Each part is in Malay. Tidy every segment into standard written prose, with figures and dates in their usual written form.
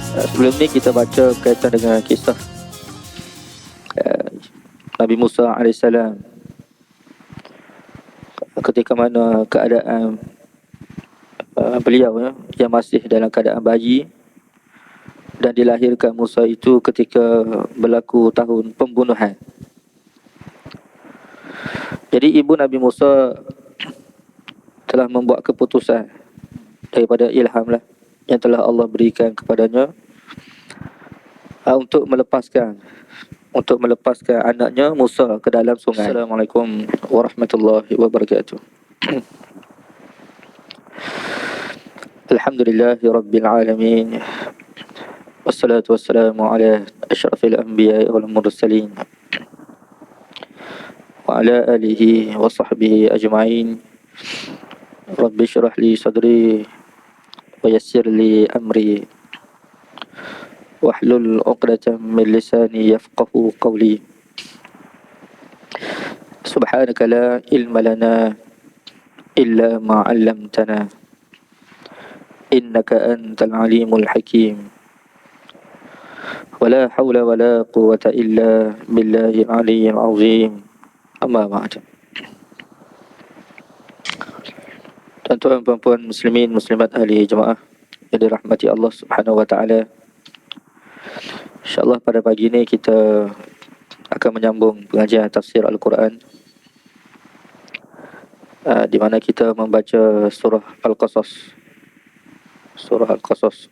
Sebelum ni kita baca berkaitan dengan kisah Nabi Musa AS ketika mana keadaan beliau yang masih dalam keadaan bayi, dan dilahirkan Musa itu ketika berlaku tahun pembunuhan. Jadi ibu Nabi Musa telah membuat keputusan daripada ilham yang telah Allah berikan kepadanya untuk melepaskan anaknya Musa ke dalam sungai. Assalamualaikum warahmatullahi wabarakatuh. Alhamdulillahi rabbil alamin. Wassalatu wassalamu ala asyrafil anbiya'i wal mursalin wa ala alihi wa sahbihi ajma'in. Rabbi syrah li sadri wa yassir li amri wahlul 'uqdatam min lisani yafqahu qawli. Subhanaka la ilma lana illa ma 'allamtana innaka antal alimul hakim. Wala hawla wala quwwata illa billahil aliyyil azim. Amma ba'd. Tuan-tuan dan puan muslimin muslimat ahli jemaah yang dirahmati Allah Subhanahu wa taala. InsyaAllah pada pagi ini kita akan menyambung pengajian tafsir Al-Quran, di mana kita membaca surah Al-Qasas. Surah Al-Qasas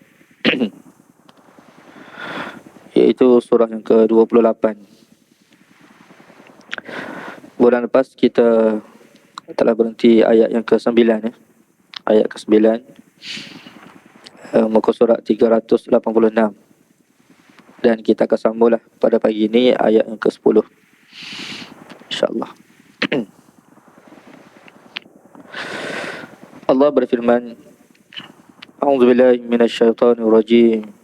iaitu surah yang ke-28. Bulan lepas kita telah berhenti ayat yang ke-9 Ayat ke-9 muka surat 386. Dan kita akan sambunglah pada pagi ini ayat yang ke-10 InsyaAllah. Allah berfirman, A'udzubillahi minasyaitonirrajim.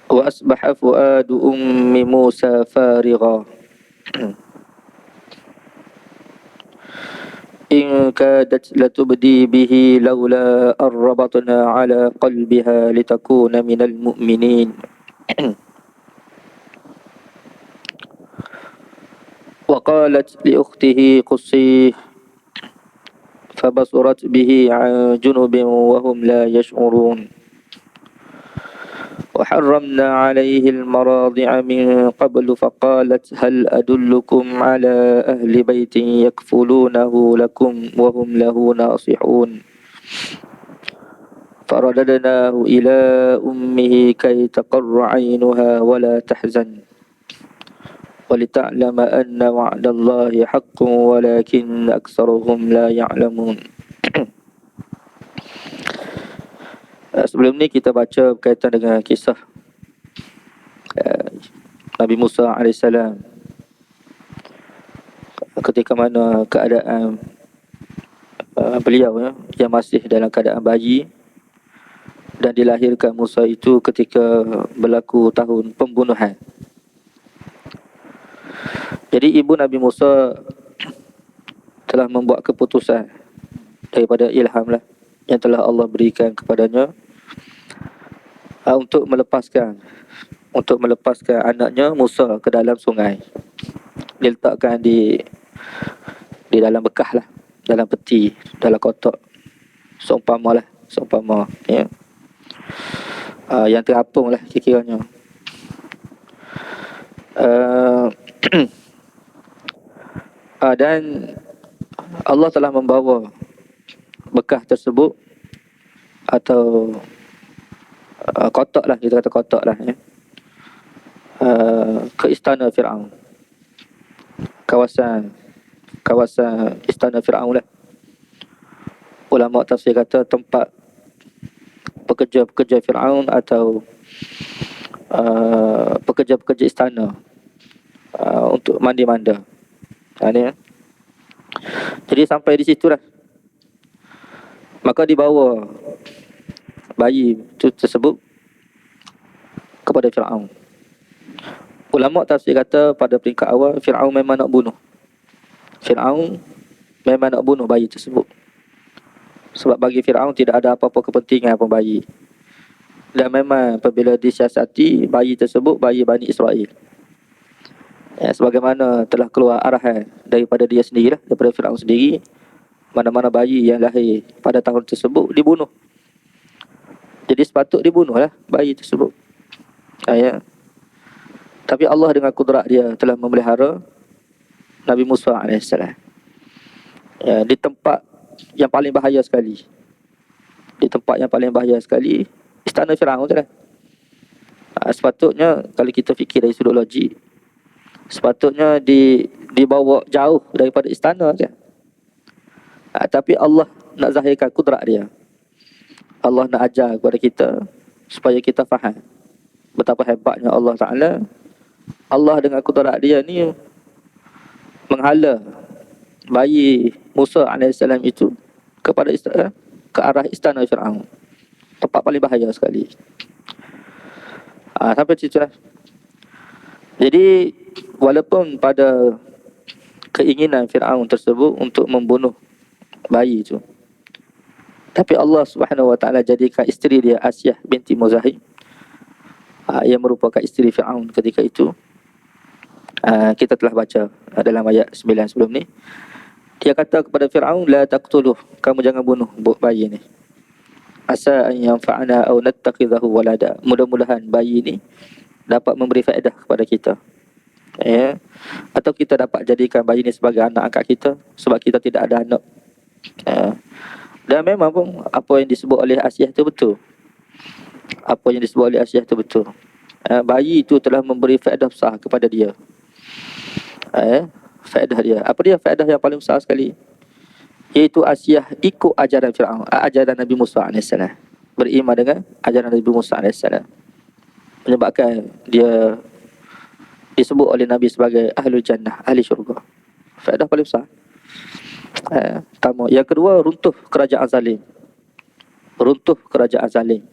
Wa asbaha fuadu ummi Musa farigha in kadat latubdi bihi laula arrabatna ala qalbiha litakuna minal mu'minin. Wa qalat li ukhtihi qussih fabasurat bihi an junubin wa hum la yash'urun. وحرمنا عليه المراضع من قبل فقالت هل أدلكم على أهل بيت يكفلونه لكم وهم له ناصحون فرددناه إلى أمه كي تقر عينها ولا تحزن ولتعلم أن وعد الله حق ولكن أكثرهم لا يعلمون. Sebelum ni kita baca berkaitan dengan kisah Nabi Musa AS ketika mana keadaan beliau yang masih dalam keadaan bayi, dan dilahirkan Musa itu ketika berlaku tahun pembunuhan. Jadi ibu Nabi Musa telah membuat keputusan daripada ilham yang telah Allah berikan kepadanya untuk melepaskan anaknya Musa ke dalam sungai. Diletakkan di dalam bekah dalam peti, dalam kotak, seumpama ya. Yang terapung kira-kiranya. Dan Allah telah membawa bekah tersebut atau kotak kita kata kotak ya, ke istana Fir'aun, kawasan istana Fir'aun Ulama tafsir kata tempat pekerja-pekerja Fir'aun atau pekerja-pekerja istana untuk mandi-manda. Jadi sampai di situ maka dibawa bayi itu tersebut kepada Fir'aun. Ulama tafsir kata pada peringkat awal Fir'aun memang nak bunuh bayi tersebut. Sebab bagi Firaun tidak ada apa-apa kepentingan pun bayi. Dan memang apabila disiasati bayi tersebut, bayi Bani Israel, sebagaimana telah keluar arahan daripada dia sendirilah, daripada Firaun sendiri, mana-mana bayi yang lahir pada tahun tersebut dibunuh. Jadi sepatut dibunuhlah bayi tersebut. Ya. Tapi Allah dengan kudrat dia telah memelihara Nabi Musa AS, di tempat yang paling bahaya sekali. Di tempat yang paling bahaya sekali, istana Firaun tu lah. Sepatutnya kalau kita fikir dari sudut logik, sepatutnya dibawa jauh daripada istana je. Tapi Allah nak zahirkan kudrat dia. Allah nak ajar kepada kita supaya kita faham betapa hebatnya Allah Ta'ala. Allah dengan kudrat dia ni menghala bayi Musa AS itu kepada ke arah istana Firaun, tempat paling bahaya sekali. Sampai situ lah. Jadi walaupun pada keinginan Firaun tersebut untuk membunuh bayi itu, tapi Allah Subhanahu Wa Taala jadikan isteri dia Asyah binti Muzahim, yang merupakan isteri Firaun ketika itu. Kita telah baca dalam ayat 9 sebelum ni. Dia kata kepada Firaun, la taqtuluh, kamu jangan bunuh bayi ni. Asa an yanfa'ana aw nattakhidahu walada. Mudah-mudahan bayi ni dapat memberi faedah kepada kita. Atau kita dapat jadikan bayi ni sebagai anak angkat kita, sebab kita tidak ada anak. Dan memang pun apa yang disebut oleh Asyah itu betul. Apa yang disebut oleh Asyah itu betul. Bayi itu telah memberi faedah besar kepada dia. Faedah dia. Apa dia faedah yang paling besar sekali? Iaitu Asyah ikut ajaran Firaun, ajaran Nabi Musa AS. Beriman dengan ajaran Nabi Musa AS. Menyebabkan dia disebut oleh Nabi sebagai Ahlul Jannah, ahli syurga. Faedah paling besar. Pertama. Yang kedua, runtuh kerajaan zalim. Runtuh kerajaan zalim.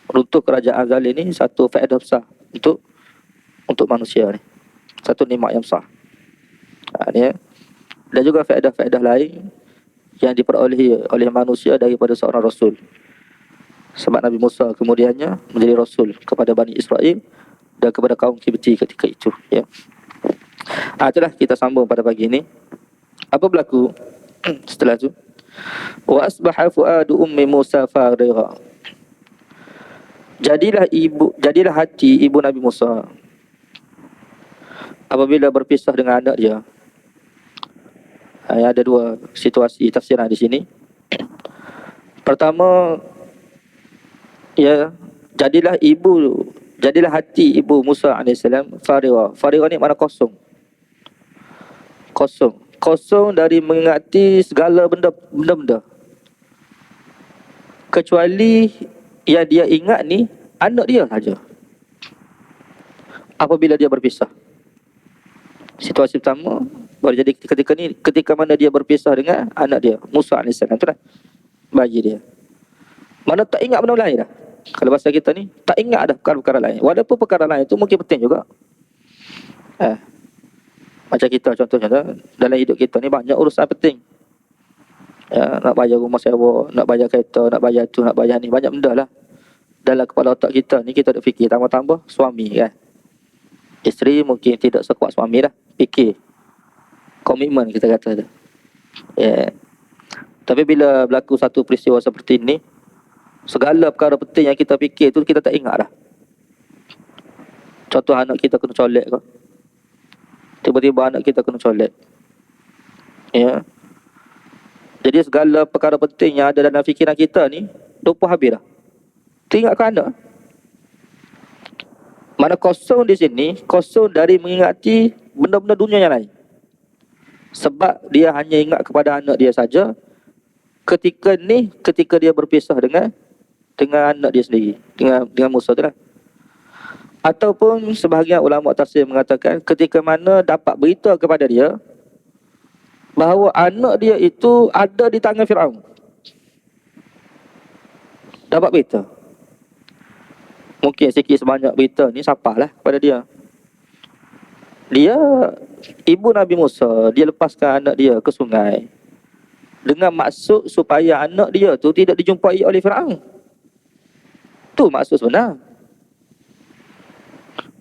Runtuh kerajaan zalim ni satu faedah besar untuk manusia ni. Satu nikmat yang besar. Dan juga faedah-faedah lain yang diperolehi oleh manusia daripada seorang Rasul. Sebab Nabi Musa kemudiannya menjadi Rasul kepada Bani Israel dan kepada kaum Kibti ketika itu. Itulah kita sambung pada pagi ini. Apa berlaku setelah itu? Wa asbaha fuadu ummi Musa farigha. Jadilah hati ibu Nabi Musa apabila berpisah dengan anak dia. Ada dua situasi tafsiran di sini. Pertama, jadilah hati ibu Musa AS farigha. Farigha ni makna kosong. Kosong dari mengingati segala benda-benda. Kecuali yang dia ingat ni anak dia saja. Apabila dia berpisah. Situasi pertama baru jadi ketika mana dia berpisah dengan anak dia Musa AS. Itulah bayi dia. Mana tak ingat benda lain dah. Kalau bahasa kita ni tak ingat dah perkara-perkara lain. Walaupun perkara lain tu mungkin penting juga. Macam kita contohnya dalam hidup kita ni banyak urusan penting. Nak bayar rumah sewa, nak bayar kereta, nak bayar tu, nak bayar ni, banyak benda lah. Dalam kepala otak kita ni kita duk fikir tambah-tambah suami kan. Isteri mungkin tidak sekuat suami dah. Fikir komitmen kita kata tu. Tapi bila berlaku satu peristiwa seperti ini, segala perkara penting yang kita fikir tu kita tak ingat dah. Contoh anak kita kena colek ke, tiba-tiba anak kita kena colek. Jadi segala perkara penting yang ada dalam fikiran kita ni lupa habis dah. Teringat ke anak. Mana kosong di sini, kosong dari mengingati benda-benda dunia yang lain. Sebab dia hanya ingat kepada anak dia saja ketika dia berpisah dengan anak dia sendiri, dengan Musa tu lah. Ataupun sebahagian ulama tafsir mengatakan ketika mana dapat berita kepada dia bahawa anak dia itu ada di tangan Firaun. Dapat berita. Mungkin sikit sebanyak berita ni sampailah kepada dia. Ibu Nabi Musa, dia lepaskan anak dia ke sungai dengan maksud supaya anak dia tu tidak dijumpai oleh Firaun. Tu maksud sebenar.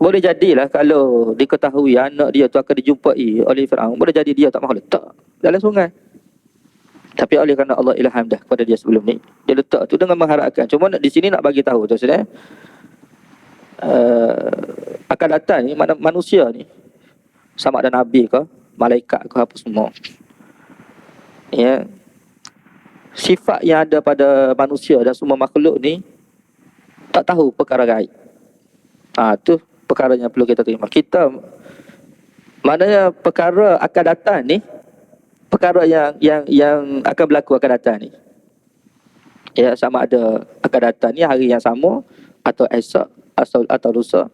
Boleh jadilah kalau diketahui anak dia tu akan dijumpai oleh Firaun, boleh jadi dia tak mahu letak dalam sungai. Tapi oleh kerana Allah ilham dah kepada dia sebelum ni, dia letak tu dengan mengharapkan. Cuma di sini nak bagi tahu tu saudara, akan datang ni manusia ni, sama ada nabi ke, malaikat ke, apa semua, ya, sifat yang ada pada manusia dan semua makhluk ni tak tahu perkara gaib. Tu perkara yang perlu kita terima. Kita, maknanya perkara akan datang ni, perkara yang akan berlaku akan datang ni, ya, sama ada akan datang ni hari yang sama atau esok atau lusa,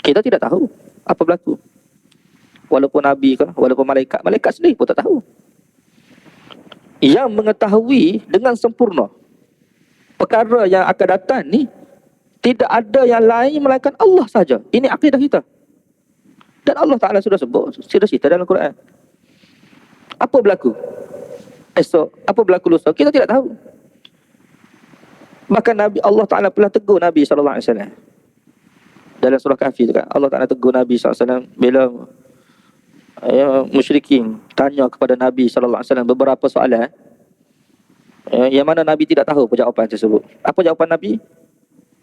kita tidak tahu apa berlaku. Walaupun nabi ke, walaupun malaikat sendiri pun tak tahu. Yang mengetahui dengan sempurna perkara yang akan datang ni, tidak ada yang lain melainkan Allah saja. Ini akidah kita. Dan Allah Ta'ala sudah sebut, sudah cerita dalam Quran. Apa berlaku esok, apa berlaku lusa, kita tidak tahu. Bahkan Allah Ta'ala pernah tegur Nabi SAW dalam surah Kahfi tu kan. Allah Ta'ala tegur Nabi SAW bila musyrikin tanya kepada Nabi SAW beberapa soalan, yang mana Nabi tidak tahu jawapan tersebut. Apa jawapan Nabi?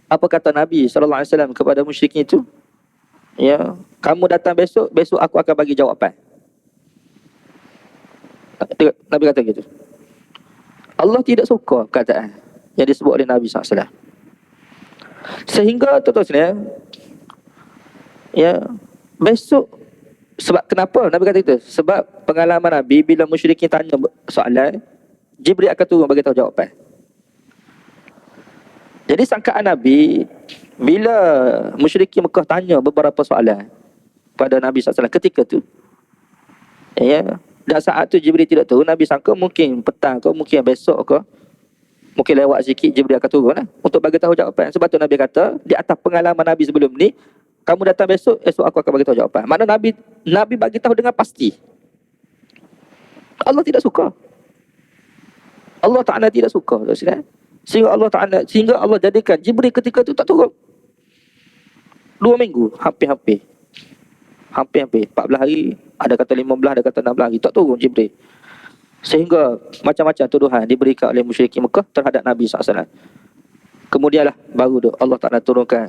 Apa kata Nabi SAW kepada musyrikin itu? Ya, kamu datang besok aku akan bagi jawapan. Nabi kata gitu. Allah tidak suka perkataan yang disebut oleh Nabi SAW. Sehingga tuan-tuan, ya, besok, sebab kenapa Nabi kata itu? Sebab pengalaman Nabi, bila musyrikin tanya soalan, Jibril akan turun bagi tahu jawapan. Jadi sangkaan Nabi, bila musyrikin Mekah tanya beberapa soalan pada Nabi SAW ketika tu, ya, dan saat tu Jibril tidak turun, Nabi sangka mungkin petang ke, mungkin besok ke, mungkin lewat sikit Jibril akan turun untuk bagi tahu jawapan. Sebab tu Nabi kata, di atas pengalaman Nabi sebelum ni, kamu datang besok aku akan bagi tahu jawapan. Mana Nabi bagi tahu dengan pasti. Allah tidak suka. Allah Ta'ala tidak suka. Sehingga Allah jadikan Jibril ketika tu tak turun. 2 minggu, hampir-hampir 14 hari, ada kata 15, ada kata 16 hari, tak turun Jibril. Sehingga macam-macam tuduhan diberikan oleh musyrikin Mekah terhadap Nabi SAW. Kemudianlah baru tu Allah Ta'ala turunkan,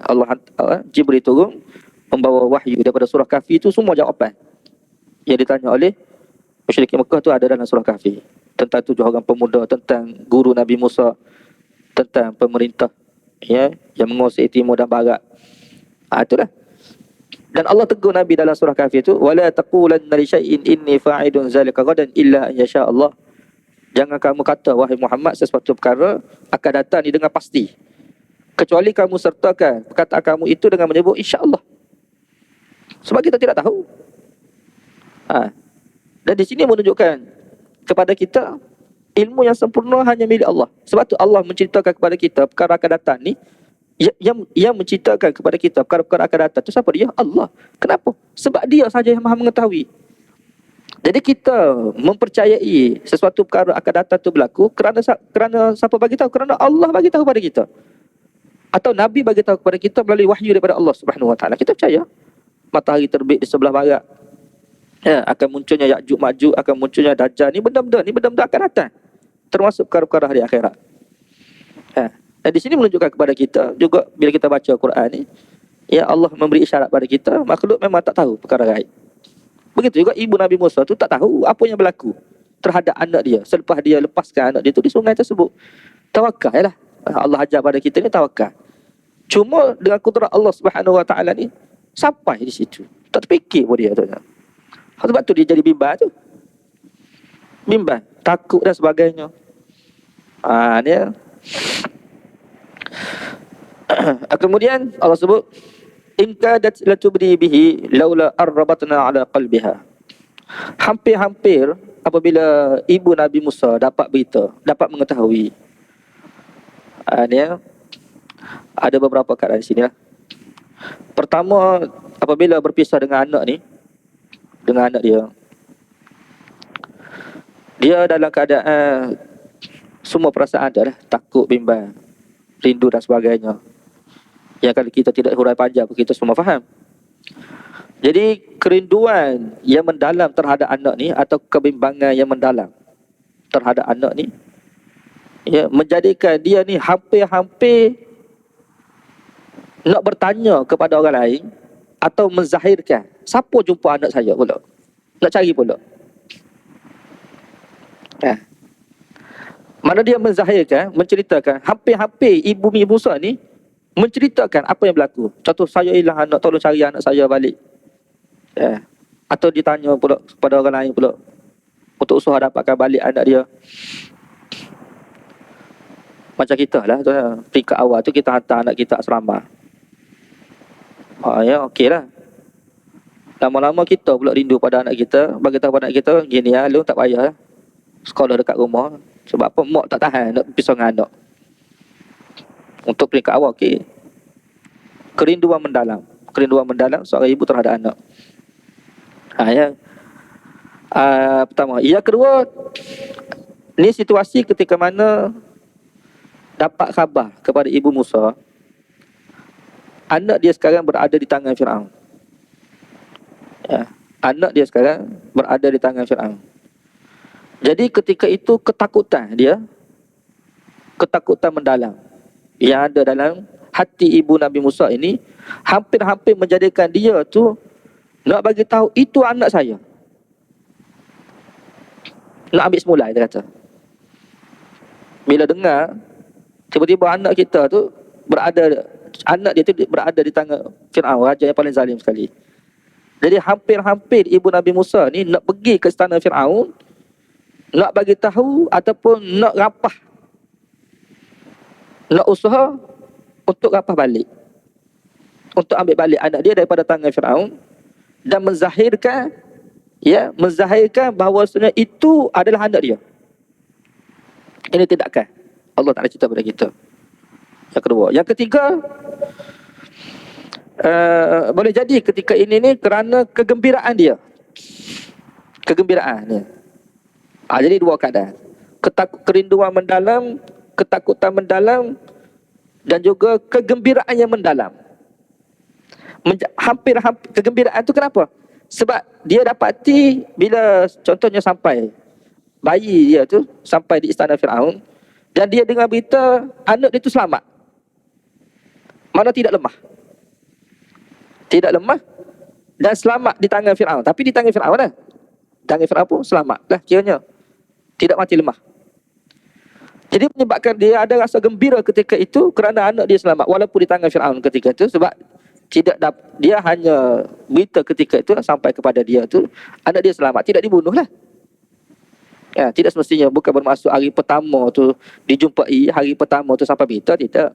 Jibril turun membawa wahyu daripada surah Kahfi. Itu semua jawapan yang ditanya oleh musyrikin Mekah tu ada dalam surah Kahfi. Tentang 7 orang pemuda, tentang guru Nabi Musa, tentang pemerintah, ya, yang menguasai timur dan barat. Itulah. Dan Allah tegur Nabi dalam surah Kahfi itu, wala taqulanna li syai'in inni fa'idun zalika ghadan illa an yasha Allah. Jangan kamu kata wahai Muhammad sesuatu perkara akan datang ni dengan pasti, kecuali kamu sertakan perkataan kamu itu dengan menyebut insya-Allah. Sebab kita tidak tahu. Dan di sini menunjukkan kepada kita ilmu yang sempurna hanya milik Allah. Sebab tu Allah menceritakan kepada kita perkara akan datang ni, yang menceritakan kepada kita perkara-perkara akan datang tu siapa dia? Allah. Kenapa? Sebab dia saja yang Maha mengetahui. Jadi kita mempercayai sesuatu perkara akan datang tu berlaku kerana siapa bagi tahu? Kerana Allah bagi tahu kepada kita. Atau Nabi bagi tahu kepada kita melalui wahyu daripada Allah Subhanahu Wa Taala. Kita percaya matahari terbit di sebelah barat, ya, akan munculnya Ya'juj Ma'juj, akan munculnya Dajjal. Ni benda-benda akan datang, termasuk perkara-perkara hari akhirat. Dan di sini menunjukkan kepada kita juga bila kita baca Quran ni, ya, Allah memberi isyarat pada kita, makhluk memang tak tahu perkara gaib. Begitu juga ibu Nabi Musa tu tak tahu apa yang berlaku terhadap anak dia selepas dia lepaskan anak dia tu di sungai tersebut. Tawakal lah. Allah ajar pada kita ni tawakal. Cuma dengan kudrat Allah Subhanahu Wa Taala ni sampai di situ. Tak terfikir pun dia tu. Sebab tu dia jadi bimbang tu. Bimbang, takut dan sebagainya. Dia. Kemudian Allah sebut in kadat latubdi bihi laula arrabatna ala qalbiha. Hampir-hampir apabila ibu Nabi Musa dapat berita, dapat mengetahui. Dia ada beberapa keadaan di sini lah. Pertama, apabila berpisah dengan anak ni, dengan anak dia, Dia dalam keadaan semua perasaan ada lah, takut, bimbang, rindu dan sebagainya. Yang kalau kita tidak hurai panjang pun kita semua faham. Jadi kerinduan yang mendalam terhadap anak ni atau kebimbangan yang mendalam terhadap anak ni, ya, menjadikan dia ni hampir-hampir nak bertanya kepada orang lain atau menzahirkan, siapa jumpa anak saya pula, nak cari pula. Mana dia menzahirkan, menceritakan, hampir-hampir ibu Musa ni menceritakan apa yang berlaku. Contoh, saya hilang anak, tolong cari anak saya balik. Atau ditanya pula kepada orang lain pula untuk usaha dapatkan balik anak dia. Macam kita lah tu, peringkat awal tu kita hantar anak kita asrama. Ya, okey lah. Lama-lama kita pula rindu pada anak kita, bagi tahu pada anak kita, gini ya, lu tak payah sekolah dekat rumah. Sebab apa? Mak tak tahan nak pisah dengan anak. Untuk peringkat awal, okey. Kerinduan mendalam. Kerinduan mendalam seorang ibu terhadap anak. Ya. Pertama. Yang kedua, ni situasi ketika mana dapat khabar kepada ibu Musa, anak dia sekarang berada di tangan Firaun. Anak dia sekarang berada di tangan Firaun. Jadi ketika itu ketakutan dia, ketakutan mendalam yang ada dalam hati ibu Nabi Musa ini, hampir-hampir menjadikan dia tu nak bagi tahu itu anak saya. Nak ambil semula, dia kata. Bila dengar tiba-tiba anak kita tu berada, anak dia tu berada di tangan Firaun, raja yang paling zalim sekali. Jadi hampir-hampir ibu Nabi Musa ni nak pergi ke istana Firaun, nak bagi tahu ataupun nak rapah, nak usaha untuk rapah balik, untuk ambil balik anak dia daripada tangan Firaun dan menzahirkan, ya, menzahirkan bahawasanya itu adalah anak dia. Ini tindakan Allah Ta'ala cerita pada kita. Yang kedua. Yang ketiga, boleh jadi ketika ini ni kerana kegembiraan dia. Kegembiraan dia. Jadi dua keadaan. Kerinduan mendalam, ketakutan mendalam, dan juga kegembiraan yang mendalam. Hampir-hampir kegembiraan tu kenapa? Sebab dia dapati bila contohnya sampai bayi dia tu sampai di istana Firaun dan dia dengar berita anak dia tu selamat. Mana tidak lemah. Tidak lemah dan selamat di tangan Firaun. Tapi di tangan Firaun lah. Tangan Firaun pun selamat lah kiranya. Tidak mati lemah. Jadi menyebabkan dia ada rasa gembira ketika itu kerana anak dia selamat walaupun di tangan Firaun ketika itu, sebab dia hanya berita ketika itu sampai kepada dia tu anak dia selamat, tidak dibunuh lah. Ya, tidak semestinya, bukan bermaksud hari pertama tu dijumpai, hari pertama tu sampai berita, tidak.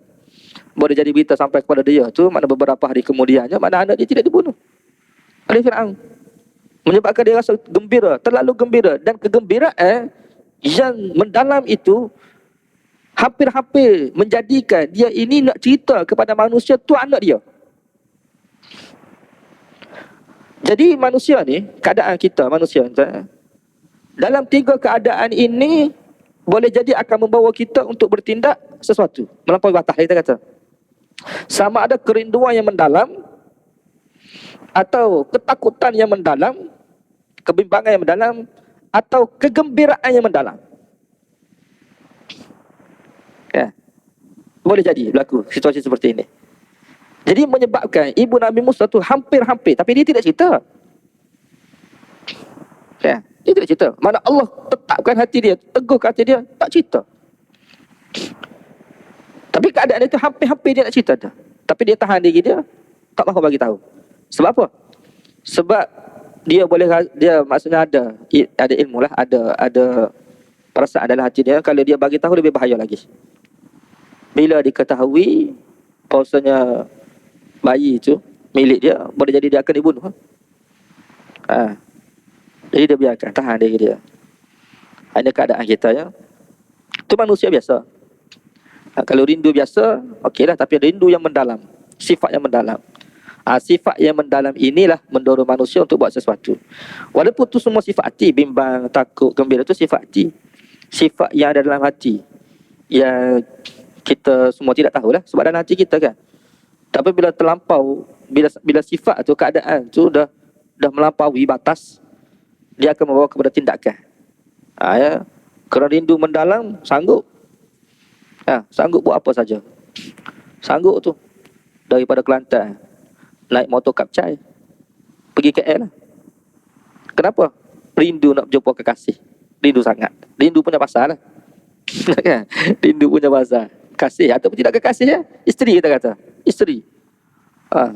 Boleh jadi berita sampai kepada dia tu, mana beberapa hari kemudiannya, mana anak dia tidak dibunuh oleh Firaun. Menyebabkan dia rasa gembira, terlalu gembira, dan kegembiraan yang mendalam itu hampir-hampir menjadikan dia ini nak cerita kepada manusia tu anak dia. Jadi manusia ni, keadaan kita manusia dalam tiga keadaan ini boleh jadi akan membawa kita untuk bertindak sesuatu melampaui batas, kita kata. Sama ada kerinduan yang mendalam atau ketakutan yang mendalam, kebimbangan yang mendalam, atau kegembiraan yang mendalam. Ya. Boleh jadi berlaku situasi seperti ini. Jadi menyebabkan ibu Nabi Musa tu hampir-hampir, tapi dia tidak cerita. Ya, dia tidak cerita. Mana Allah tetapkan hati dia, teguhkan hati dia, tak cerita. Tapi keadaan itu hampir-hampir dia nak cerita dah. Tapi dia tahan diri dia, tak mahu bagi tahu. Sebab apa? Sebab dia maksudnya ada ilmu lah, ada perasaan dalam hati dia. Kalau dia bagi tahu lebih bahaya lagi. Bila diketahui bahawasanya bayi itu milik dia, boleh jadi dia akan dibunuh. Jadi dia biarkan, tahan diri dia. Hanya keadaan kita, ya. Itu manusia biasa. Kalau rindu biasa, okeylah. Tapi rindu yang mendalam, sifat yang mendalam, Sifat yang mendalam inilah mendorong manusia untuk buat sesuatu. Walaupun tu semua sifat hati, bimbang, takut, gembira, tu sifat hati. Sifat yang ada dalam hati, yang kita semua tidak tahulah sebab dalam hati kita kan. Tapi bila terlampau, bila sifat tu, keadaan tu dah melampaui batas, dia akan membawa kepada tindakan. Ya. Kerana rindu mendalam, sanggup buat apa saja. Sanggup tu daripada Kelantan naik motor kapcai pergi KL lah. Kenapa? Rindu nak berjumpa kekasih. Rindu sangat. Rindu punya pasal lah. Rindu punya pasal. Kasih ataupun tidak kekasih ya. Isteri kita kata. Isteri.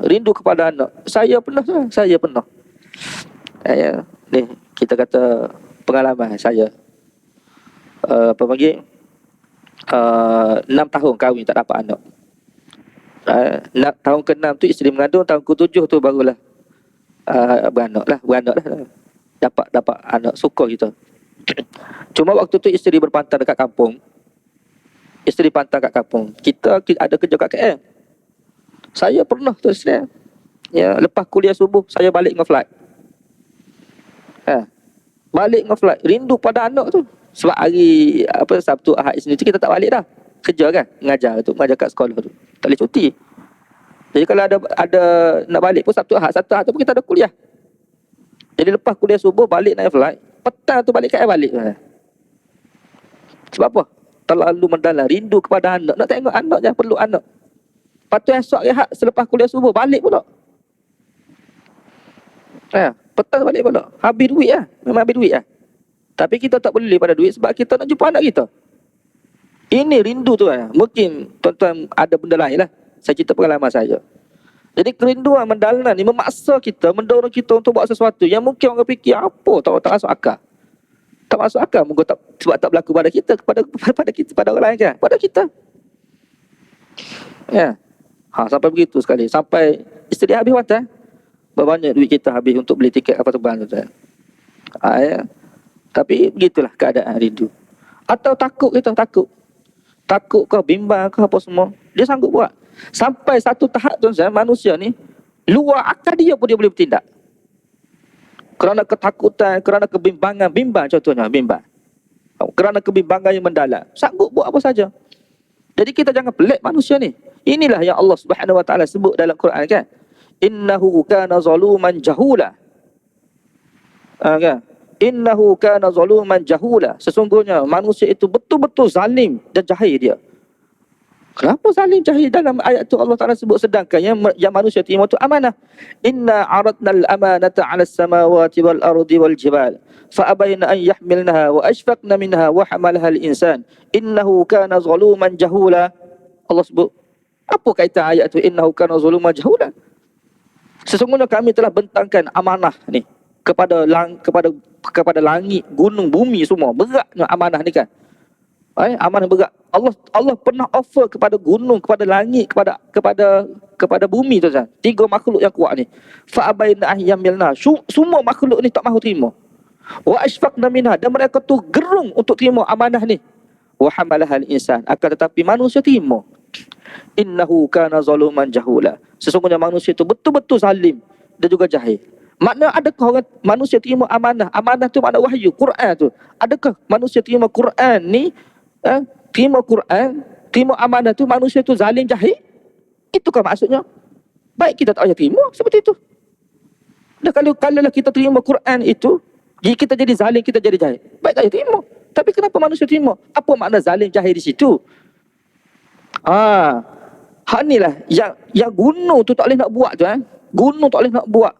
Rindu kepada anak. Saya pernah. Ni kita kata pengalaman saya. 6 tahun kahwin tak dapat anak. Tahun ke-6 tu isteri mengandung, tahun ke-7 tu barulah beranak lah. Dapat anak, syukur kita. Cuma waktu tu isteri berpantang dekat kampung. Kita ada kerja kat KL. Saya pernah tu isteri. Ya, lepas kuliah subuh saya balik nge-flight. Balik nge-flight, rindu pada anak tu. Sebab hari Sabtu, Ahad, Isnin tu kita tak balik dah. Kerja kan, mengajar kat sekolah tu. Tak boleh cuti. Jadi kalau ada nak balik pun Sabtu Ahad tu pun kita ada kuliah. Jadi lepas kuliah subuh balik naik flight, petang tu balik KL balik. Sebab apa? Terlalu mendalam rindu kepada anak. Nak tengok anak je, perlu anak. Lepas tu esok rehat selepas kuliah subuh balik pula. Petang balik pula. Habis duit lah. Memang habis duit lah. Tapi kita tak boleh pada duit sebab kita nak jumpa anak kita. Ini rindu tu lah. Mungkin tuan-tuan ada benda lain lah. Saya cerita pengalaman saya. Jadi kerinduan mendalam ni memaksa kita, mendorong kita untuk buat sesuatu yang mungkin orang fikir apa, tak masuk akal. Tak masuk akal mungkin sebab tak berlaku pada kita, pada orang lain kan. Pada kita. Ya. Sampai begitu sekali. Sampai isteri habis mata. Banyak duit kita habis untuk beli tiket kapal terbang tu. Ya. Tapi begitulah keadaan rindu. Atau takut kita, takut ke, bimbang ke apa semua, dia sanggup buat. Sampai satu tahap tuan-tuan, manusia ni luar akal dia pun dia boleh bertindak. Kerana ketakutan, kerana kebimbangan, contohnya bimbang. Kerana kebimbangan yang mendalam, sanggup buat apa saja. Jadi kita jangan pelik manusia ni. Inilah yang Allah Subhanahu Wa Taala sebut dalam Quran kan. Innahu kana zaluman jahula. Kan? Innahu kana zaluman jahula. Sesungguhnya manusia itu betul-betul zalim dan jahil dia. Kenapa zalim jahil? Dalam ayat tu Allah Ta'ala sebut sedangkan yang manusia terima tu amanah. Inna aradna al-amanata 'ala as-samawati wal ardi wal jibal fa abayna an yahmilnaha wa ashfaqna minha wa hamalaha al-insan innahu kana zaluman jahula. Allah sebut apa kaitan ayat tu innahu kana zaluman jahula? Sesungguhnya kami telah bentangkan amanah ni kepada langit, gunung, bumi semua. Beratnya amanah ni kan. Amanah berat. Allah pernah offer kepada gunung, kepada langit, kepada bumi tu kan. 3 makhluk yang kuat ni. Fa abaina ahyamilna. Semua makhluk ni tak mahu terima. Wa ashfaqna minha, dan mereka tu gerung untuk terima amanah ni. Wa hamalahal insan, akan tetapi manusia terima. Innahu kana zaluman jahula. Sesungguhnya manusia itu betul-betul zalim dan juga jahil. Makna adakah orang manusia terima amanah? Amanah tu makna wahyu, Quran tu. Adakah manusia terima Quran ni? Terima Quran, terima amanah tu manusia tu zalim jahil? Itukah maksudnya? Baik kita tak payah terima seperti itu. Dan kalau kita terima Quran itu, kita jadi zalim, kita jadi jahil. Baik tak payah terima. Tapi kenapa manusia terima? Apa makna zalim jahil di situ? Hak inilah yang gunung tu tak boleh nak buat tu. Gunung tak boleh nak buat.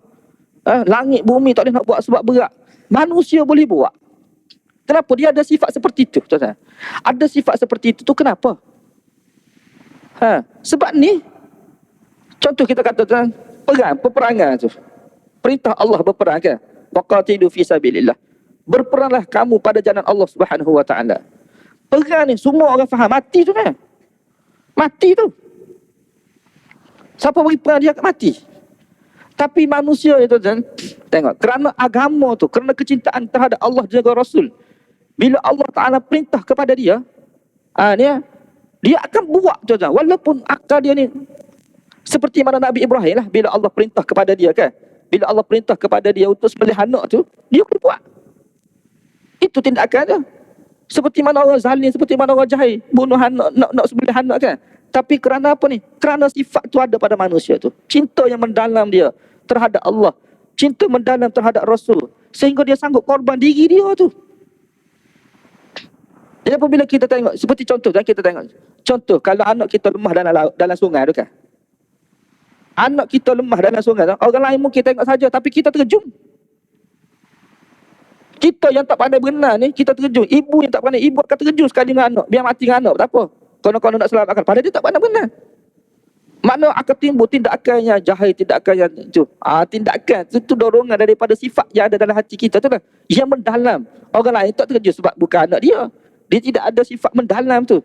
Langit bumi tak boleh nak buat sebab berat. Manusia boleh buat. Kenapa? Dia ada sifat seperti itu, tuan-tuan. Ada sifat seperti itu tu kenapa? Sebab ni, contoh kita kata tuan, peperangan tu. Perintah Allah berperang kan? Waqatilu fi sabilillah. Berperanglah kamu pada jalan Allah Subhanahu Wa Taala. Perang ni semua orang faham, mati tu kan? Mati tu. Siapa bagi perang dia akan mati. Tapi manusia itu kan, tengok, kerana agama tu, kerana kecintaan terhadap Allah dan Rasul, bila Allah Ta'ala perintah kepada dia, dia akan buat tu kan, walaupun akal dia ni Seperti mana Nabi Ibrahim lah, bila Allah perintah kepada dia kan, bila Allah perintah kepada dia untuk sembelih anak tu, dia kena buat. Itu tindakan dia. Seperti mana orang zalim, seperti mana orang jahil, bunuh anak, nak sembelih anak kan. Tapi kerana apa ni? Kerana sifat tu ada pada manusia tu. Cinta yang mendalam dia terhadap Allah, cinta mendalam terhadap Rasul, sehingga dia sanggup korban diri dia tu. Jadi apabila kita tengok, seperti contoh kan, kita tengok contoh kalau anak kita lemah dalam laut, dalam sungai tu kan. Anak kita lemah dalam sungai tu, orang lain mungkin tengok saja, tapi kita terjun. Kita yang tak pandai berenang ni, kita terjun. Ibu yang tak pandai, ibu akan terjun sekali dengan anak, biar mati dengan anak, tak apa. Konon-konon nak selamatkan, padahal dia tak pandai berenang. Makna akan timbul tindakan yang jahil, tindakan yang tu. Tindakan itu dorongan daripada sifat yang ada dalam hati kita tu lah. Yang mendalam. Orang lain tak terkejut sebab bukan anak dia. Dia tidak ada sifat mendalam tu.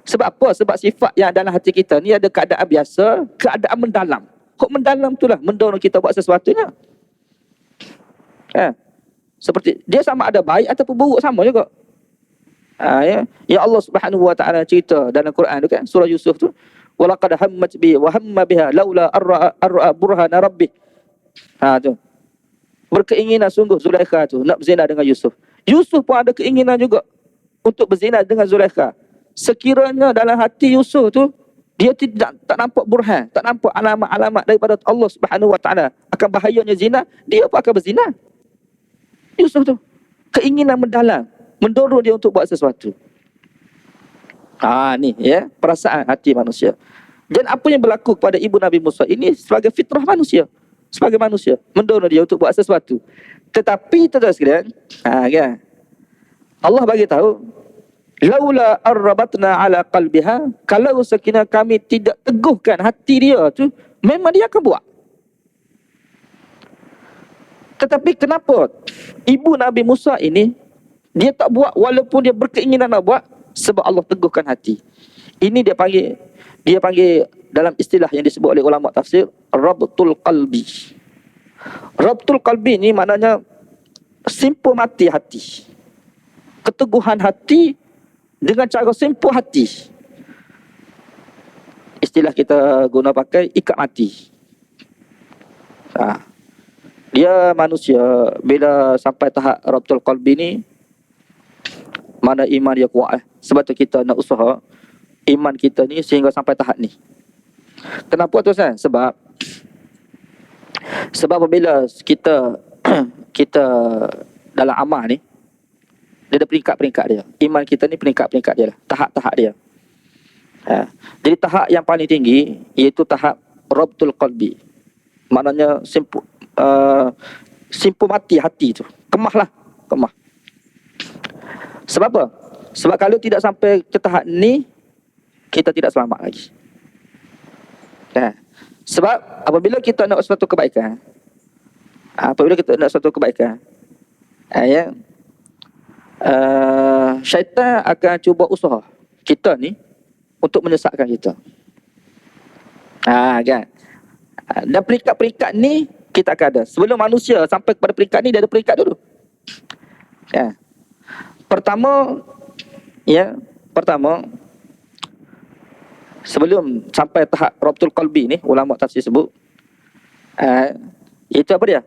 Sebab apa? Sebab sifat yang dalam hati kita ni ada keadaan biasa, keadaan mendalam. Hak mendalam tu lah mendorong kita buat sesuatunya. Seperti dia sama ada baik ataupun buruk, sama juga. Ya Allah Subhanahu wa taala cerita dalam Quran tu kan, surah Yusuf tu, walaqad hammat bi wa hamma biha laula arra burhana rabbih. Tu. Berkeinginan sungguh Zulaikha tu nak berzina dengan Yusuf. Yusuf pun ada keinginan juga untuk berzina dengan Zulaikha. Sekiranya dalam hati Yusuf tu dia tak nampak burhan, tak nampak alamat-alamat daripada Allah Subhanahu wa taala akan bahayanya zina, dia pun akan berzina. Yusuf tu keinginan mendalam mendorong dia untuk buat sesuatu. Ni ya, perasaan hati manusia. Dan apa yang berlaku kepada ibu Nabi Musa ini sebagai fitrah manusia, sebagai manusia mendorong dia untuk buat sesuatu. Tetapi tuan-tuan sekalian, kan, Allah bagi tahu, laula arrabatna ala qalbiha, kalau sekiranya kami tidak teguhkan hati dia tu, memang dia akan buat. Tetapi kenapa ibu Nabi Musa ini dia tak buat walaupun dia berkeinginan nak buat? Sebab Allah teguhkan hati. Ini dia panggil dalam istilah yang disebut oleh ulama tafsir rabtul qalbi. Rabtul qalbi ni maknanya simpuh mati hati. Keteguhan hati dengan cara simpuh hati. Istilah kita guna pakai ikat mati. Dia manusia bila sampai tahap rabtul qalbi ni, mana iman dia kuat. Sebab tu kita nak usaha iman kita ni sehingga sampai tahap ni. Kenapa tu Ustaz? Sebab apabila kita dalam amal ni, dia ada peringkat-peringkat dia. Iman kita ni peringkat-peringkat dia lah, tahap-tahap dia. Jadi tahap yang paling tinggi iaitu tahap rabtul qalbi. Maknanya simpuh mati hati tu. Kemah. Sebab apa? Sebab kalau tidak sampai ke tahap ni, kita tidak selamat lagi. Sebab apabila kita nak suatu kebaikan, syaitan akan cuba usaha kita ni untuk menyesatkan kita. Kan? Dan peringkat-peringkat ni kita akan ada. Sebelum manusia sampai kepada peringkat ni, dia ada peringkat dulu. Pertama, sebelum sampai tahap rabtul qalbi ni, ulama tafsir sebut, itu apa dia?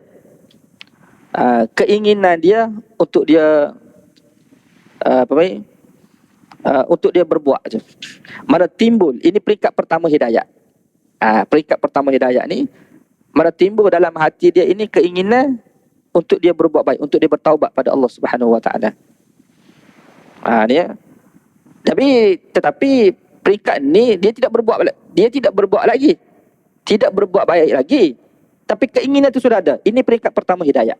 Keinginan dia untuk dia untuk dia berbuat je. Mana timbul, ini peringkat pertama hidayat. Peringkat pertama hidayat ni, mana timbul dalam hati dia ini keinginan untuk dia berbuat baik, untuk dia bertaubat pada Allah Subhanahu wa taala. Tetapi peringkat ni dia tidak berbuat lagi. Tidak berbuat baik lagi. Tapi keinginan itu sudah ada. Ini peringkat pertama hidayat.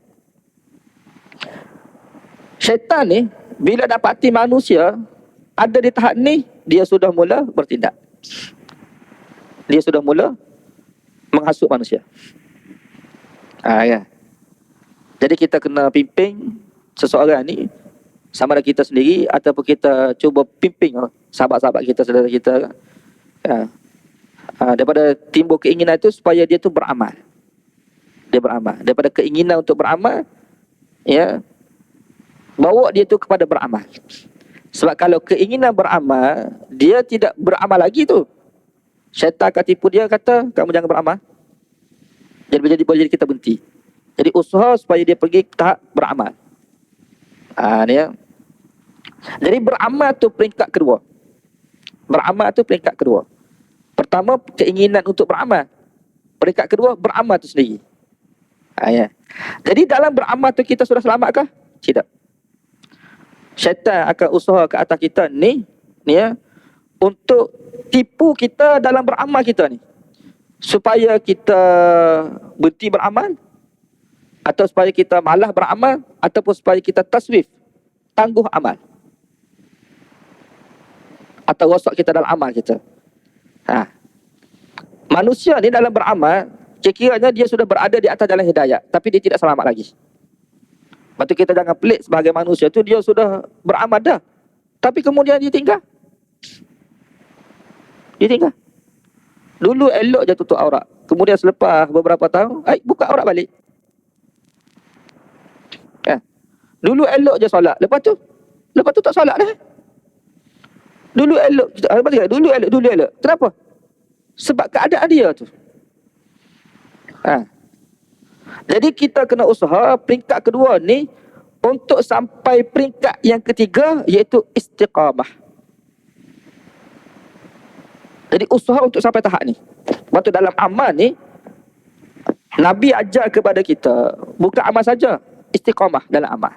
Syaitan ni bila dapati manusia ada di tahap ni, dia sudah mula bertindak. Dia sudah mula menghasut manusia. Jadi kita kena pimpin seseorang ni, sama ada kita sendiri ataupun kita cuba pimpin sahabat-sahabat kita, saudara kita, daripada timbul keinginan itu supaya dia tu beramal. Dia beramal. Daripada keinginan untuk beramal, bawa dia tu kepada beramal. Sebab kalau keinginan beramal, dia tidak beramal lagi tu, Syaitan akan tipu dia, kata kamu jangan beramal. Boleh jadi kita berhenti. Jadi usaha supaya dia pergi ke tahap beramal. Ni ya. Jadi beramal tu peringkat kedua. Beramal tu peringkat kedua. Pertama, keinginan untuk beramal. Peringkat kedua, beramal tu sendiri. Ya. Jadi dalam beramal tu kita sudah selamat kah? Tidak. Syaitan akan usaha ke atas kita ni ya, untuk tipu kita dalam beramal kita ni. Supaya kita berhenti beramal, atau supaya kita malah beramal, ataupun supaya kita taswif, tangguh amal, atau rosak kita dalam amal kita. Manusia ni dalam beramal, kira-kiranya dia sudah berada di atas jalan hidayah, tapi dia tidak selamat lagi. Lepas tu kita jangan pelik sebagai manusia tu, dia sudah beramal dah, tapi kemudian dia tinggal. Dulu elok je tutup aurat, kemudian selepas beberapa tahun, buka aurat balik. Dulu elok je solat, lepas tu tak solat dah. Dulu elok. Kenapa? Sebab keadaan dia tu. Jadi kita kena usaha peringkat kedua ni untuk sampai peringkat yang ketiga, iaitu istiqamah. Jadi usaha untuk sampai tahap ni. Lepas tu dalam amal ni, Nabi ajar kepada kita bukan amal saja, istiqamah dalam amal.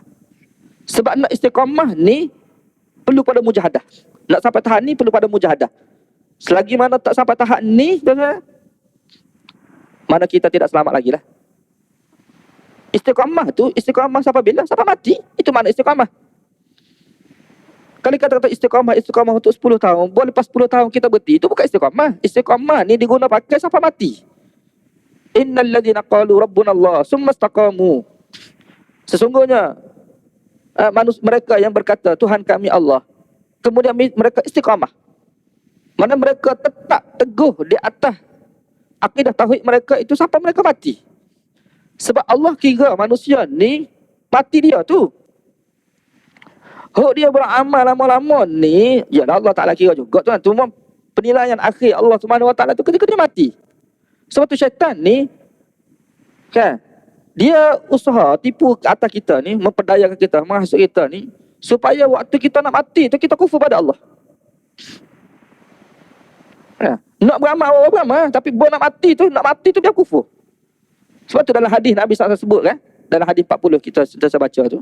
Sebab nak istiqamah ni perlu pada mujahadah. Nak sampai tahap ni perlu pada mujahadah. Selagi mana tak sampai tahap ni, mana kita tidak selamat lagi lah. Istiqamah tu, istiqamah sampai bila? Sampai mati. Itu mana istiqamah. Kalau kita kata istiqamah untuk 10 tahun, boleh lepas 10 tahun kita berhenti, itu bukan istiqamah. Istiqamah ni diguna pakai sampai mati. Innal ladzina qalu rabbuna Allah summa istaqamu. Sesungguhnya mereka yang berkata Tuhan kami Allah, kemudian mereka istiqamah. Mana mereka tetap teguh di atas akidah tauhid mereka itu sampai mereka mati. Sebab Allah kira manusia ni mati dia tu. Dia beramal lama-lama ni, ya Allah Ta'ala kira juga tuan. Cuma penilaian akhir Allah Subhanahu Wa Ta'ala tu ketika dia mati. Sebab tu syaitan ni dia usaha tipu ke atas kita ni, memperdayakan kita, menghasut kita ni, supaya waktu kita nak mati tu kita kufur pada Allah. Nak beramal orang beramal, tapi nak mati tu dia kufur. Sebab tu dalam hadis Nabi SAW sebut dalam hadis 40 kita baca tu,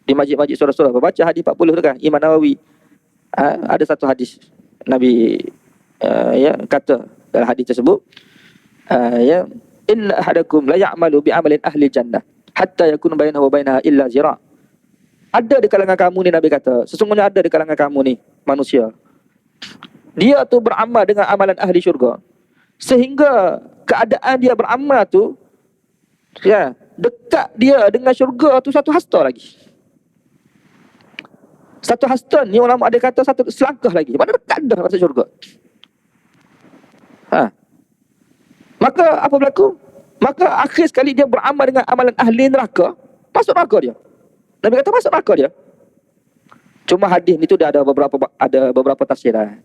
di majlis-majlis surah-surah baca hadis 40 tu Imam Nawawi ada satu hadis Nabi kata dalam hadis tersebut, inna ahadakum la ya'malu bi amalin ahli jannah hatta yakun bainahu wa bainaha illa zira'. Ada di kalangan kamu ni, Nabi kata, sesungguhnya ada di kalangan kamu ni manusia, dia tu beramal dengan amalan ahli syurga, sehingga keadaan dia beramal tu dekat dia dengan syurga tu satu hasta lagi. Satu hasta ni ulama ada kata satu selangkah lagi, mana dekat dah masuk syurga. Maka apa berlaku? Maka akhir sekali dia beramal dengan amalan ahli neraka, masuk neraka dia. Nabi kata masuk neraka dia. Cuma hadis ni tu dia ada beberapa tafsiran.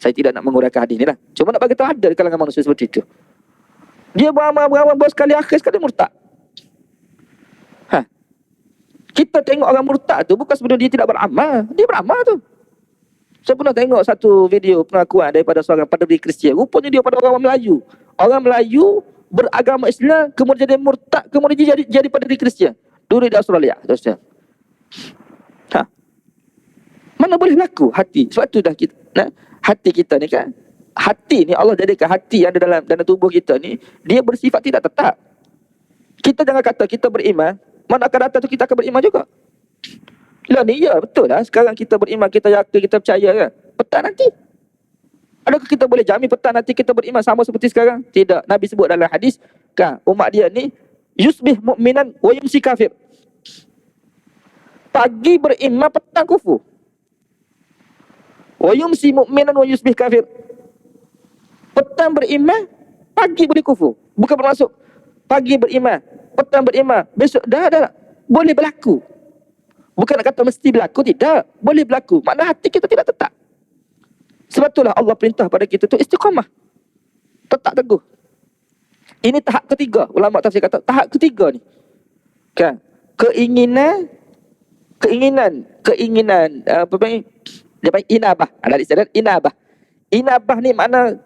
Saya tidak nak menguraikan hadis ni lah. Cuma nak bagi tahu ada di kalangan manusia seperti itu. Dia beramal baru sekali, akhir sekali murtad. Kita tengok orang murtad tu bukan sebelum dia tidak beramal, dia beramal tu. Saya pernah tengok satu video pengakuan daripada seorang padri Kristian. Rupanya dia pada orang Melayu. Orang Melayu beragama Islam, kemudian dia murtad, kemudian dia jadi padri Kristian. Dulu di Australia. Mana boleh berlaku hati? Sebab tu dah kita, hati kita ni hati ni Allah jadikan hati yang ada dalam tubuh kita ni, dia bersifat tidak tetap. Kita jangan kata kita beriman, mana akan datang tu kita akan beriman juga. Lah ni ya betul lah. Sekarang kita beriman, kita yakin, kita percaya kan. Petang nanti, adakah kita boleh jamin petang nanti kita beriman sama seperti sekarang? Tidak. Nabi sebut dalam hadis umat dia ni yusbih mu'minan wa yumsi kafir. Pagi beriman, petang kufur. Wa yumsi mu'minan wa yusbih kafir. Petang beriman, pagi boleh kufur. Bukan bermaksud pagi beriman, petang beriman, besok dah boleh berlaku. Bukan nak kata mesti berlaku, tidak. Boleh berlaku. Makna hati kita tidak tetap. Sebab itulah Allah perintah pada kita tu istiqamah. tetap teguh. Ini tahap ketiga. Ulama tafsir kata tahap ketiga ni. Kan? Keinginan apa panggil? Dia panggil inabah. Ada istilah inabah. Inabah ni makna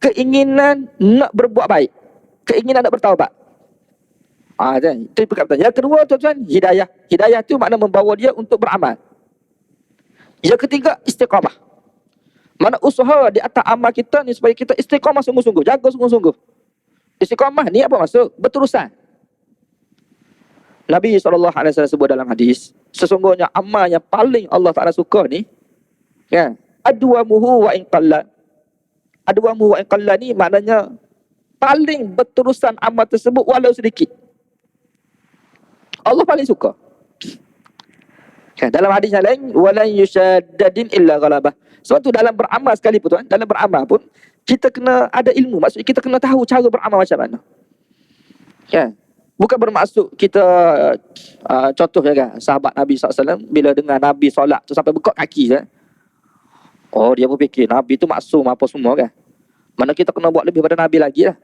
keinginan nak berbuat baik. Keinginan nak bertaubat. Kan? Itu perkataan. Yang kedua tuan-tuan, hidayah. Hidayah tu makna membawa dia untuk beramal. Yang ketiga, istiqamah. Mana usaha di atas amal kita ni supaya kita istiqamah sungguh-sungguh. Jaga sungguh-sungguh. Istiqamah ni apa maksud? Berterusan. Nabi SAW sebut dalam hadis, sesungguhnya amal yang paling Allah Ta'ala suka ni, kan? Adwamuhu wa in qalla. Adwamuhu wa in qalla ni maknanya paling berterusan amal tersebut walau sedikit. Allah paling suka. Kan? Dalam hadis yang lain, walan yushaddadin illa ghalabah. Sebab tu dalam beramal sekalipun tuan, dalam beramal pun kita kena ada ilmu. Maksudnya kita kena tahu cara beramal macam mana. Kan? Bukan bermaksud kita contoh ya kan, sahabat Nabi SAW bila dengar Nabi solat tu sampai bekak kaki kan. Oh, dia berfikir Nabi tu maksum apa semua kan. Mana kita kena buat lebih pada Nabi lagi lah.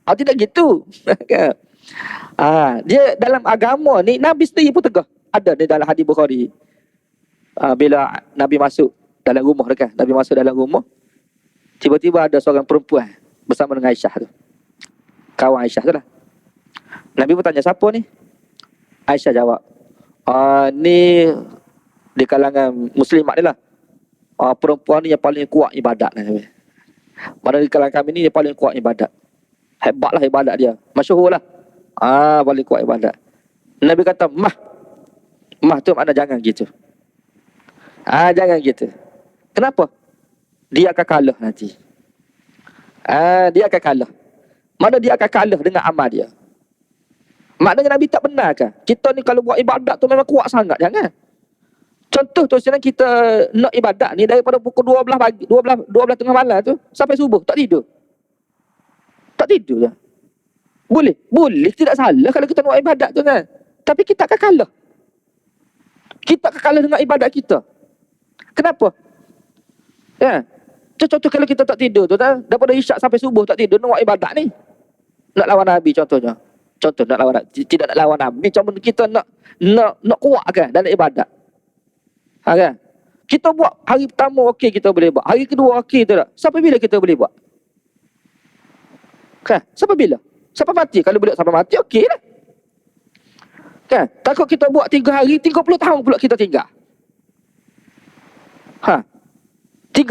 Tidak gitu. Kan? Dia dalam agama ni Nabi sendiri pun tegah. Ada di dalam hadis Bukhari. Bila Nabi masuk dalam rumah dia kan. Nabi masuk dalam rumah. Tiba-tiba ada seorang perempuan bersama dengan Aisyah tu. Kawan Aisyah tu lah. Nabi pun tanya, siapa ni? Aisyah jawab, ni di kalangan muslimat ni lah. Perempuan ni yang paling kuat ibadat. Mana di kalangan kami ni yang paling kuat ibadat. Hebatlah ibadat dia. Masyhur lah. Paling kuat ibadat. Nabi kata, Mah tu makna jangan gitu. Jangan gitu. Kenapa? Dia akan kalah nanti. Dia akan kalah. Mana dia akan kalah dengan amal dia. Maknanya Nabi tak benarkan. Kita ni kalau buat ibadat tu memang kuat sangat. Jangan. Contoh tu sekarang kita nak ibadat ni daripada pukul 12 pagi, 12 tengah malam tu sampai subuh. Tak tidur. Tak tidur lah. Boleh. Boleh. Tidak salah kalau kita nak ibadat tu kan. Tapi kita akan kalah. Kita akan kalah dengan ibadat kita. Kenapa? Ya. Contoh kalau kita tak tidur tu kan. Daripada isyak sampai subuh tak tidur. Nak buat ibadat ni. Nak lawan Nabi contohnya. Nak lawan Nabi. Tidak nak lawan Nabi. Cuma kita nak kuat kan dalam ibadat. Kan? Kita buat hari pertama okey kita boleh buat. Hari kedua okey tu tak. Sampai bila kita boleh buat? Kan? Sampai bila? Sampai mati. Kalau boleh sampai mati okey lah. Kan? Takut kita buat 3 hari, 30 tahun pula kita tinggal. 3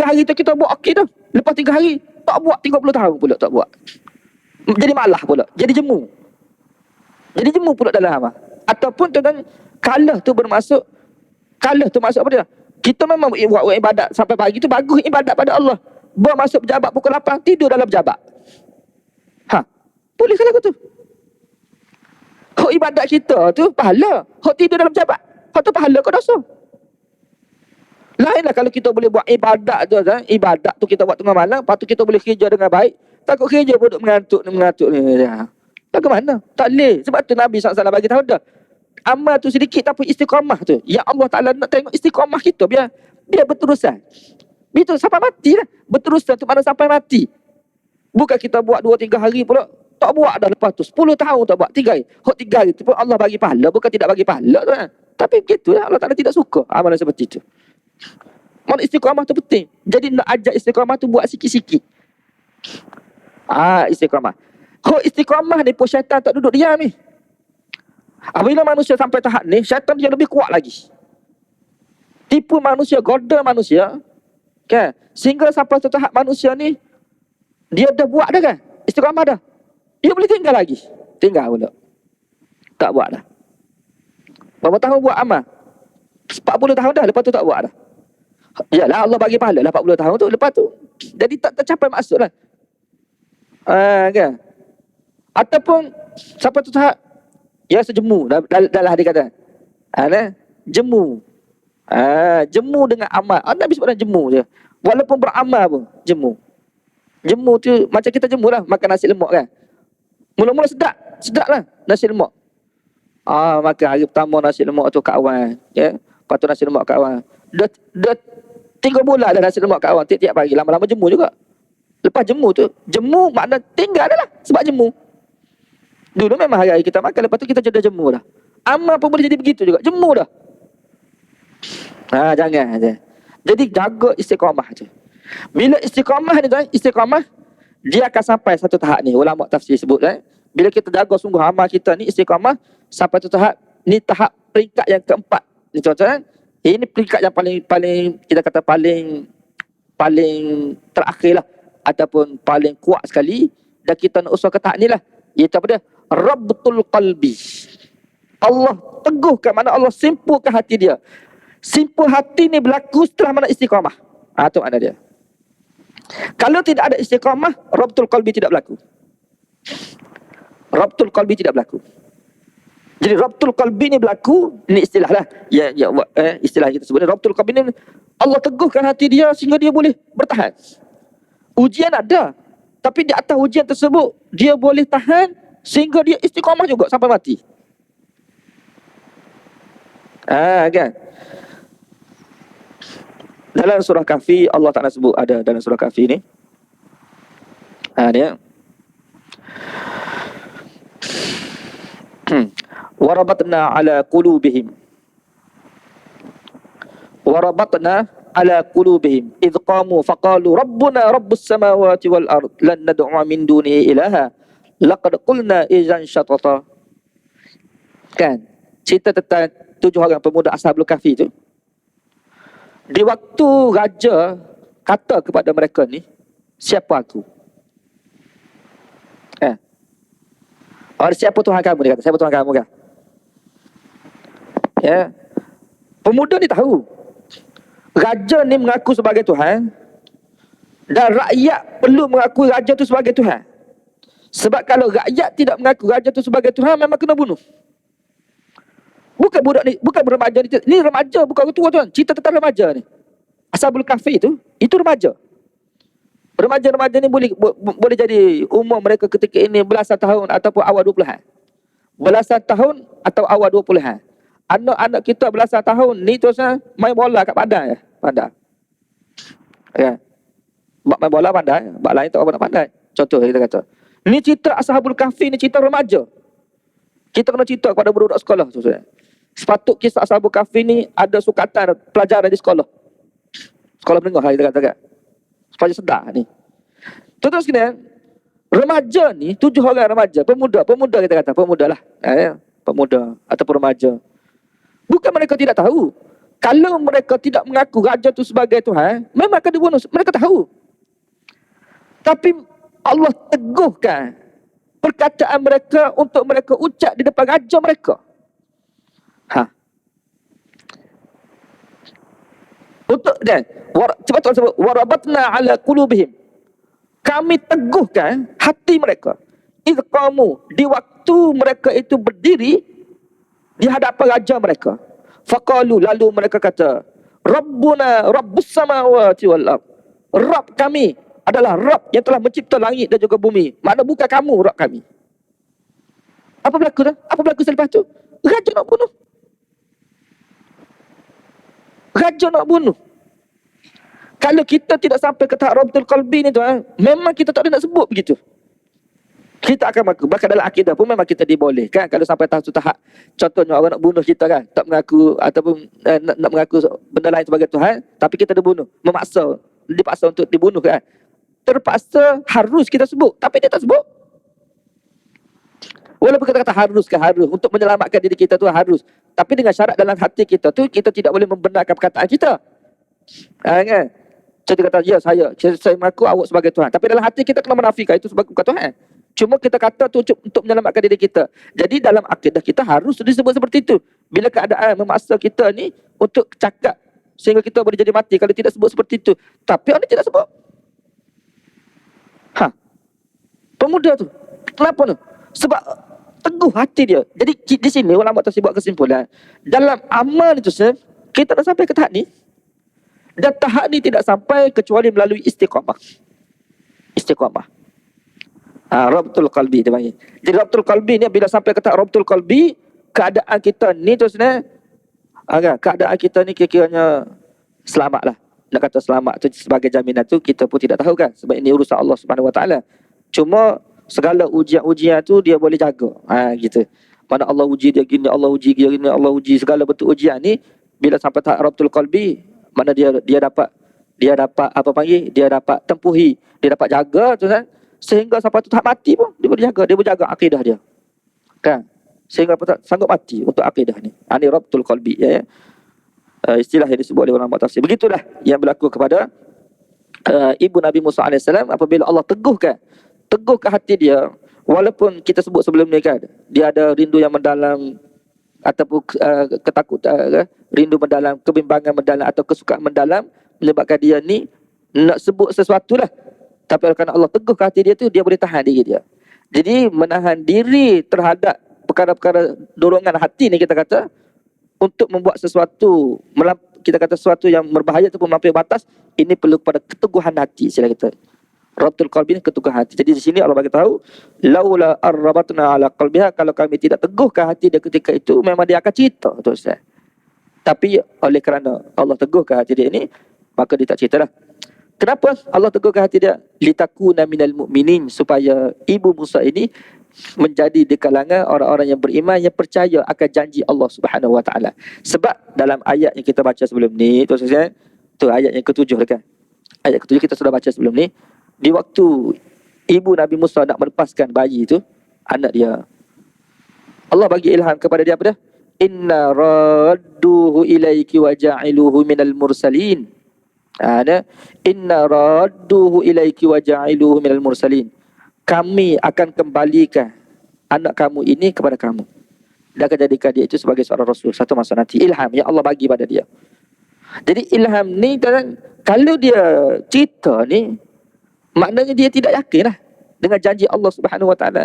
hari tu kita buat okey tu. Lepas 3 hari tak buat 30 tahun pula tak buat. Jadi malah pula. Jadi jemu. Jadi jemu pula dalam amal. Ataupun tuan-tuan, kalah tu bermaksud, kalah tu maksud apa dia? Kita memang buat ibadat sampai pagi tu bagus ibadat pada Allah. Bermasuk pejabat pukul 8, tidur dalam pejabat. Boleh kalau tu. Hak ibadat kita tu pahala. Hak tidur dalam pejabat, hak tu pahala ke dosa? Lainlah kalau kita boleh buat ibadat tu kan? Ibadat tu kita buat tengah malam, lepas tu kita boleh kerja dengan baik. Takut kerja pun duk mengantuk ni. Bagaimana? Tak boleh. Sebab tu Nabi SAW bagi tahu dah. Amal tu sedikit tapi istiqamah tu. Ya Allah Ta'ala nak tengok istiqamah kita. Biar berterusan. Betul sampai mati lah. Berterusan tu mana sampai mati. Bukan kita buat 2-3 hari pula. Tak buat dah lepas tu. 10 tahun tak buat. 3 hari. Hak 3 hari tu pun Allah bagi pahala. Bukan tidak bagi pahala tu kan. Tapi begitu lah. Allah Ta'ala tidak suka amalan seperti tu. Mana istiqamah tu penting. Jadi nak ajak istiqamah tu buat sikit-sikit. Istiqamah. Istiqamah ni pun syaitan tak duduk diam ni. Apabila manusia sampai tahap ni, syaitan dia lebih kuat lagi. Tipu manusia, goda manusia. Kan? Sehingga sampai tahap manusia ni, dia dah buat dah kan? Istiqamah dah. Dia boleh tinggal lagi. Tinggal pula. Tak buat dah. Berapa tahun buat amal? 40 tahun dah, lepas tu tak buat dah. Yalah Allah bagi pahala lah 40 tahun tu, lepas tu. Jadi tak tercapai maksud lah. Kan? Ataupun sampai tu tahap ya sejemu dalam hadis kata. Jemu. Jemu dengan amal. Nabi sebut jemu je. Walaupun beramal pun jemu. Jemu tu macam kita jemu lah makan nasi lemak kan. Mula-mula sedap lah nasi lemak. Makan hari pertama nasi lemak tu kat awal, ya. Lepas tu nasi lemak kat awal. Dah 3 bulan dah nasi lemak kat awal tiap-tiap pagi. Lama-lama jemu juga. Lepas jemu tu, jemu makna tinggal dah lah sebab jemu. Dulu memang hari-hari kita makan, lepas tu kita jeda jemu dah. Amal pun boleh jadi begitu juga, jemu dah. Jangan je. Jadi jaga istiqamah je. Bila istiqamah ni tuan, istiqamah dia akan sampai satu tahap ni. Ulama tafsir sebut bila kita jaga sungguh amal kita ni istiqamah sampai satu tahap, ni tahap peringkat yang keempat. Ni tuan-tuan, ini peringkat yang paling kita kata paling terakhir lah, ataupun paling kuat sekali, dan kita nak usaha ke tahap ni lah, iaitu apa dia? Rabtul qalbi. Allah teguhkan, mana Allah simpulkan hati dia. Simpul hati ni berlaku setelah mana istiqamah. Tu makna dia. Kalau tidak ada istiqamah, rabtul qalbi tidak berlaku. Rabtul qalbi tidak berlaku. Jadi rabtul qalbi ni berlaku, ini istilah lah. Istilah kita sebut rabtul qalbi ni, Allah teguhkan hati dia sehingga dia boleh bertahan. Ujian ada, tapi di atas ujian tersebut dia boleh tahan sehingga dia istiqamah juga sampai mati. Kan? Dalam surah Kahfi Allah Ta'ala sebut, ada dalam surah Kahfi ni. Dia warabatna ala qulubihim idh qamu faqalu rabbuna rabbus samawati wal ard lan nad'u min dunihi ilaha laqad qulna idzan syatata. Kan, cerita tentang 7 orang pemuda Ashabul Kahfi tu. Di waktu raja kata kepada mereka ni, siapa aku? Siapa Tuhan kamu? Dia kata, siapa Tuhan kamu kan? Pemuda ni tahu raja ni mengaku sebagai Tuhan, dan rakyat perlu mengakui raja tu sebagai Tuhan. Sebab kalau rakyat tidak mengaku raja tu sebagai Tuhan, memang kena bunuh. Bukan budak ni, bukan remaja ni. Ni remaja, bukan orang tua tuan. Cerita tentang remaja ni. Ashabul Kahfi itu remaja. Remaja-remaja ni boleh jadi umur mereka ketika ini belasan tahun ataupun awal 20-an. Belasan tahun atau awal 20-an. Anak-anak kita belasan tahun ni tuan, main bola kat padang. Padang. Ya. Main bola pandai, bak lain tak apa nak pandai. Contoh kita kata. Ni cerita Ashabul Kahfi ni cerita remaja. Kita kena cerita kepada budak-budak sekolah tu. Sepatut kisah Ashabul Kahfi ni ada sukatan pelajaran di sekolah. Sekolah menengah kita kata. Supaya sedar ni. Tuan-tuan sekalian, remaja ni 7 orang remaja, pemuda kita kata, pemuda lah. Pemuda ataupun remaja. Bukan mereka tidak tahu. Kalau mereka tidak mengaku raja tu sebagai Tuhan, memang akan dibunuh. Mereka tahu. Tapi Allah teguhkan perkataan mereka untuk mereka ucap di depan raja mereka. Untuk dan cepat Tuhan sebut warabatna ala qulubihim. Kami teguhkan hati mereka. Idh qamu, di waktu mereka itu berdiri di hadapan raja mereka. Faqalu, lalu mereka kata, Rabbuna rabbus samawati wal ard. Rabb kami adalah Rabb yang telah mencipta langit dan juga bumi. Makna bukan kamu Rabb kami. Apa berlaku dah? Apa berlaku selepas tu? Raja nak bunuh. Raja nak bunuh. Kalau kita tidak sampai ke tahap Rabtul Qalbi ni tuan, memang kita tak ada nak sebut begitu. Kita akan mengaku. Bahkan dalam akidah pun memang kita dibolehkan. Kalau sampai tahap, contohnya orang nak bunuh kita kan, tak mengaku ataupun nak mengaku benda lain sebagai Tuhan, tapi kita dibunuh, dipaksa untuk dibunuh kan. Terpaksa harus kita sebut, tapi dia tak sebut. Walaupun kita kata harus untuk menyelamatkan diri kita tu harus, tapi dengan syarat dalam hati kita tu kita tidak boleh membenarkan perkataan kita. Kan? Contoh kata, ya saya mengaku awak sebagai Tuhan, tapi dalam hati kita kena menafikan itu sebagai bukan Tuhan. Cuma kita kata tu untuk menyelamatkan diri kita. Jadi dalam akidah kita harus disebut seperti itu. Bila keadaan memaksa kita ni untuk cakap sehingga kita boleh jadi mati kalau tidak sebut seperti itu. Tapi orang tidak sebut. Pemuda tu. Kenapa tu? Sebab teguh hati dia. Jadi di sini ulama tafsir buat kesimpulan. Dalam amal itu kita dah sampai ke tahap ni. Dan tahap ni tidak sampai kecuali melalui istiqamah. Istiqamah. Rabtul qalbi dia panggil. Jadi rabtul qalbi ni bila sampai ke tahap rabtul qalbi, keadaan kita ni tu sebenarnya keadaan kita ni kira-kiranya selamatlah. nak kata selamat tu sebagai jaminan tu kita pun tidak tahu kan, sebab ini urusan Allah Subhanahu Wa Taala. Cuma segala ujian-ujian tu dia boleh jaga. Gitu. Mana Allah uji dia gini, Allah uji dia gini, Allah uji segala bentuk ujian ni, bila sampai tahap rabtul qalbi, mana dia dapat apa panggil, dia dapat tempuhi, dia dapat jaga tu kan, sehingga sampai tu tahap mati pun dia boleh jaga, dia boleh jaga akidah dia. Kan? Sehingga sanggup mati untuk akidah ni. Ini rabtul qalbi ya. Istilah yang disebut oleh ulama tafsir. Begitulah yang berlaku kepada ibu Nabi Musa AS apabila Allah teguhkan hati dia. Walaupun kita sebut sebelum ni kan, dia ada rindu yang mendalam ataupun ketakutan, rindu mendalam, kebimbangan mendalam atau kesukaan mendalam, menyebabkan dia ni nak sebut sesuatu lah. Tapi kerana Allah teguhkan hati dia tu, dia boleh tahan diri dia. Jadi menahan diri terhadap perkara-perkara dorongan hati ni, kita kata, untuk membuat sesuatu, kita kata sesuatu yang berbahaya ataupun melampaui batas, ini perlu kepada keteguhan hati, sila kita. Rabtul qalbi, keteguhan hati. Jadi di sini Allah bagi tahu, laula arrabatna ala qalbiha, kalau kami tidak teguhkan hati dia ketika itu, memang dia akan cerita tu Ustaz. Tapi oleh kerana Allah teguhkan hati dia ini, maka dia tak cerita dah. Kenapa Allah teguhkan hati dia? Litakuna minal mu'minin, supaya ibu Musa ini menjadi di kalangan orang-orang yang beriman, yang percaya akan janji Allah Subhanahu Wa Taala. Sebab dalam ayat yang kita baca sebelum ni tu Ustaz, tu ayat yang ke-7 kan. Ayat ke-7 kita sudah baca sebelum ni. Di waktu ibu Nabi Musa nak melepaskan bayi itu, anak dia, Allah bagi ilham kepada dia apa dah? Inna radduhu ilaiki wa ja'iluhu minal mursalin. Inna radduhu ilaiki wa ja'iluhu minal mursalin. Kami akan kembalikan anak kamu ini kepada kamu, dan akan jadikan dia itu sebagai seorang rasul satu masa nanti. Ilham yang Allah bagi pada dia. Jadi ilham ni kan, kalau dia cerita ni, maknanya dia tidak yakin lah dengan janji Allah Subhanahu Wa Taala.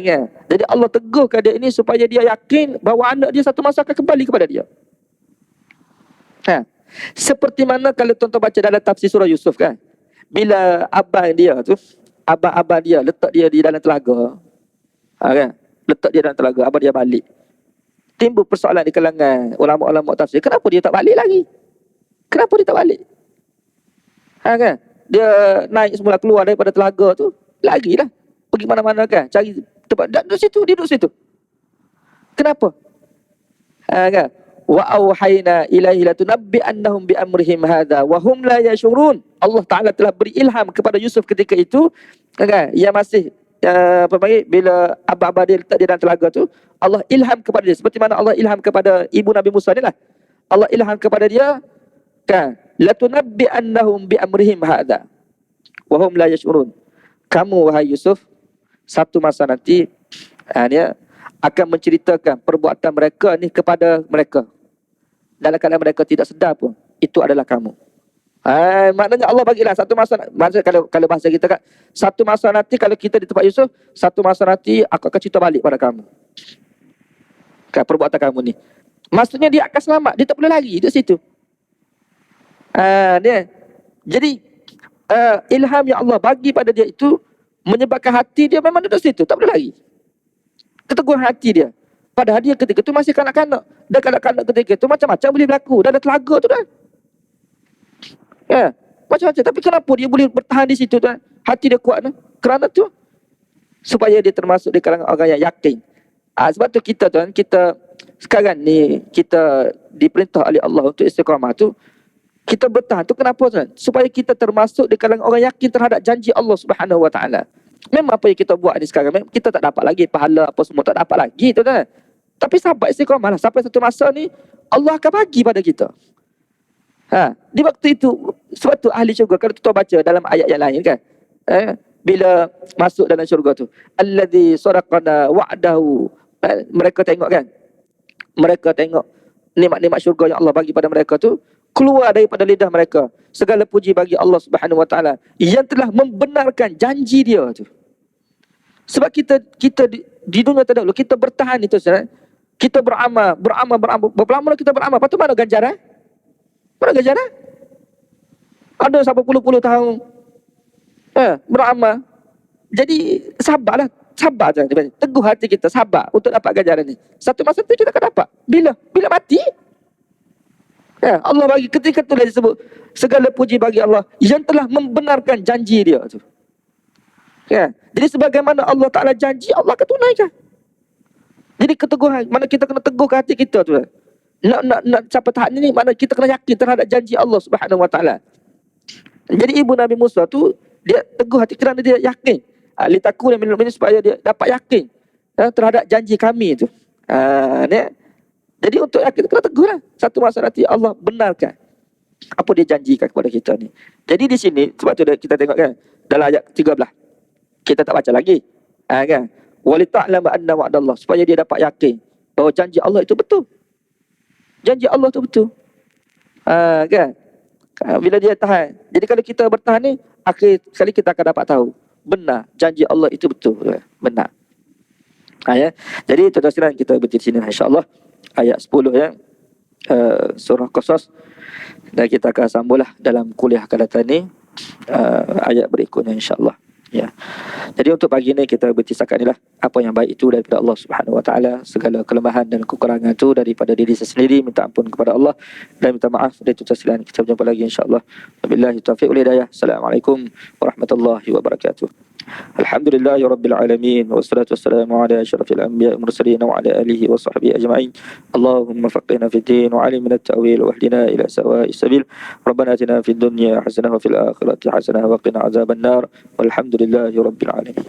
Kan? Jadi Allah teguhkan dia ini supaya dia yakin bahawa anak dia satu masa akan kembali kepada dia. Seperti mana kalau tuan-tuan baca dalam tafsir surah Yusuf kan, bila abang dia letak dia di dalam telaga, kan? Letak dia dalam telaga, abang dia balik. Timbul persoalan di kalangan ulama-ulama tafsir, kenapa dia tak balik lagi? Kenapa dia tak balik? Kan? Dia naik semula, keluar daripada telaga tu, lagilah pergi mana-mana kan, cari tempat, duduk situ, dia duduk situ. Kenapa? Kan? Wa auhayna ilaihi latunabbi'annahum bi amrihim hadza wa hum la yashurun. Allah Taala telah beri ilham kepada Yusuf ketika itu, kan? Yang masih bila abang-abang dia letak dia dalam telaga tu, Allah ilham kepada dia seperti mana Allah ilham kepada ibu Nabi Musa ni lah. Allah ilham kepada dia kan, latunabbi'annahum bi amrihim hadza wa hum la yashurun. Kamu wahai Yusuf, satu masa nanti dia akan menceritakan perbuatan mereka ni kepada mereka, dalam keadaan mereka tidak sedar pun, itu adalah kamu. Maknanya Allah bagilah satu masa, maksudnya kalau bahasa kita kan, satu masa nanti kalau kita di tempat Yusuf, satu masa nanti aku akan cerita balik pada kamu kan, perbuatan kamu ni. Maksudnya dia akan selamat, dia tak boleh lari di situ. Dia. Jadi ilham yang Allah bagi pada dia itu menyebabkan hati dia memang duduk situ, tak boleh lari. Keteguhan hati dia. Padahal dia ketika itu masih kanak-kanak. Dan kanak-kanak ketika itu macam-macam boleh berlaku. Dalam telaga tu kan. Ya, macam-macam. Tapi kenapa dia boleh bertahan di situ tuan? Hati dia kuat tu. Kerana tu, supaya dia termasuk di kalangan orang yang yakin. Sebab tu kita tuan, kita sekarang ni, kita diperintah oleh Allah untuk istiqamah tu, kita bertahan tu kenapa tuan? Supaya kita termasuk di kalangan orang yakin terhadap janji Allah Subhanahu Wa Taala. Memang apa yang kita buat ni sekarang, memang kita tak dapat lagi pahala apa semua, tak dapat lagi tu kan. Tapi sahabat istiqamah lah, sampai satu masa ni Allah akan bagi pada kita. Di waktu itu, sebab tu ahli syurga, kalau kita baca dalam ayat yang lain kan, bila masuk dalam syurga tu, alladzi sadaqana wa'dahu, mereka tengok kan, mereka tengok nikmat-nikmat syurga yang Allah bagi pada mereka tu, keluar daripada lidah mereka segala puji bagi Allah Subhanahu Wa Taala yang telah membenarkan janji dia tu. Sebab kita di dunia terdahulu kita bertahan itu Ustaz. Kita beramal. Berapa lama kita beramal? Lepas tu mana ganjaran? Mana ganjaran? Ada sampai puluh-puluh tahun beramal. Jadi sabarlah, sabar je. Teguh hati kita, sabar untuk dapat ganjaran ni. Satu masa tu kita akan dapat. Bila mati, Ya, Allah bagi ketika itulah disebut segala puji bagi Allah yang telah membenarkan janji dia tu. Ya, jadi sebagaimana Allah Taala janji, Allah akan tunaikan. Jadi keteguhan, mana kita kena teguhkan hati kita tu. Nak capai tahap ni, mana kita kena yakin terhadap janji Allah Subhanahu Wa Taala. Jadi ibu Nabi Musa tu dia teguh hati kerana dia yakin. Litakun minal mu'minin, supaya dia dapat yakin terhadap janji kami tu. Ni. Jadi untuk yakin kena teguhlah. Satu masa nanti Allah benarkan apa dia janjikan kepada kita ni. Jadi di sini sebab tu kita tengok kan dalam ayat 13. Kita tak baca lagi. Kan? Walita'lam anna wa'dallah, supaya dia dapat yakin bahawa janji Allah itu betul. Janji Allah itu betul. Kan? Bila dia tahan. Jadi kalau kita bertahan ni, akhir sekali kita akan dapat tahu benar janji Allah itu betul. Benar. Ya. Jadi tuan-tuan sekalian, kita berhenti di sini insya-Allah ayat 10 ya. Surah Qasas, dan kita akan sambunglah dalam kuliah akan datang ni ayat berikutnya insya-Allah. Ya. Jadi untuk pagi ni kita berhenti setakat inilah. Apa yang baik itu daripada Allah Subhanahu Wa Taala, segala kelemahan dan kekurangan itu daripada diri saya sendiri, minta ampun kepada Allah dan minta maaf dari tuan sekalian. Kita berjumpa lagi insya-Allah. Wabillahi taufiq wal hidayah. Assalamualaikum warahmatullahi wabarakatuh. Alhamdulillahi rabbil alamin, wassalatu wassalamu ala asyrafil anbiya'i wal mursalin wa ala alihi wa sahbihi ajma'in. Allahumma faqihna fid din wa 'allimna at-ta'wil wa hdina ila sawa'is sabil. Rabbana atina fid dunya hasanah wa fil akhirati hasanah wa qina azabannar. Walhamdulillahi rabbil alamin.